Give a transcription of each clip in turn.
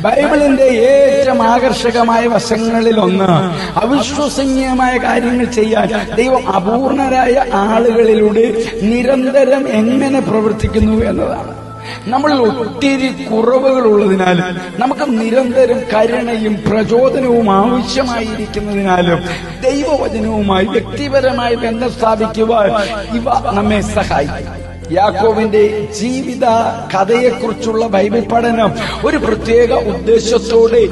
ബൈബിളിന്റെ ഏറ്റവും ആകർഷകമായ വശങ്ങളിൽ ഒന്ന് അവിശ്വസനീയമായ കാര്യങ്ങൾ ചെയ്യാൻ ദൈവം അപൂർണരായ ആളുകളിലൂടെ നിരന്തരം എങ്ങനെ പ്രവർത്തിക്കുന്നു എന്നതാണ്. നമ്മളിൽ ഒത്തിരി കുറവുകൾ ഉള്ളതിനാലും നമുക്ക് നിരന്തരം കരുണയും പ്രചോദനവും ആവശ്യമായിരിക്കുന്നതിനാലും ദൈവവചനവുമായി വ്യക്തിപരമായി ബന്ധം സ്ഥാപിക്കുവാൻ ഇവ നമ്മെ സഹായിക്കും. യാക്കോബിന്റെ ജീവിത കഥയെക്കുറിച്ചുള്ള ബൈബിൾ പഠനം ഒരു പ്രത്യേക ഉദ്ദേശത്തോടെ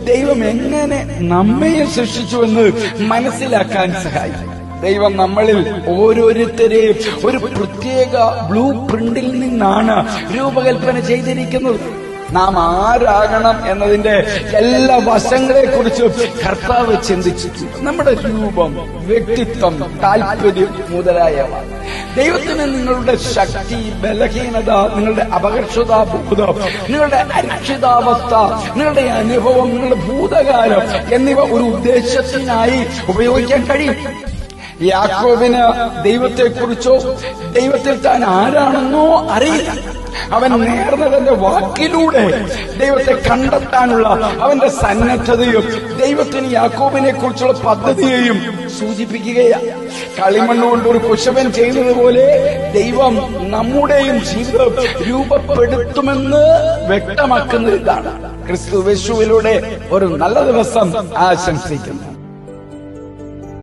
ദൈവം എങ്ങനെ നമ്മെ സൃഷ്ടിച്ചുവെന്ന് മനസ്സിലാക്കാൻ സഹായിക്കും. ദൈവം നമ്മളിൽ ഓരോരുത്തരെയും ഒരു പ്രത്യേക ബ്ലൂ പ്രിന്റിൽ നിന്നാണ് രൂപകൽപ്പന ചെയ്തിരിക്കുന്നത്. നാം ആരാകണം എന്നതിന്റെ എല്ലാ വശങ്ങളെ കുറിച്ചും കർത്താവ് ചിന്തിച്ചിട്ടുണ്ട്. നമ്മുടെ രൂപം, വ്യക്തിത്വം, താല്പര്യം മുതലായവ. ദൈവത്തിന് നിങ്ങളുടെ ശക്തി, ബലഹീനത, നിങ്ങളുടെ അപകർഷതാബോധം, നിങ്ങളുടെ അരക്ഷിതാവസ്ഥ, നിങ്ങളുടെ അനുഭവം, നിങ്ങളുടെ ഭൂതകാലം എന്നിവ ഒരു ഉദ്ദേശത്തിനായി ഉപയോഗിക്കാൻ കഴിയും. യാക്കോബിന് ദൈവത്തെക്കുറിച്ചോ ദൈവത്തിൽ താൻ ആരാണെന്നോ അറിയില്ല. അവൻ നേർന്നവന്റെ വാക്കിലൂടെ ദൈവത്തെ കണ്ടെത്താനുള്ള അവന്റെ സന്നദ്ധതയും ദൈവത്തിന് യാക്കോബിനെ കുറിച്ചുള്ള പദ്ധതിയെയും സൂചിപ്പിക്കുകയാണ്. കളിമണ്ണുകൊണ്ട് ഒരു കുശവൻ ചെയ്യുന്നതുപോലെ ദൈവം നമ്മുടെയും ജീവിതം രൂപപ്പെടുത്തുമെന്ന് വ്യക്തമാക്കുന്ന ഇതാണ്. ക്രിസ്തു യേശുവിലൂടെ ഒരു നല്ല ദിവസം ആശംസിക്കുന്നു.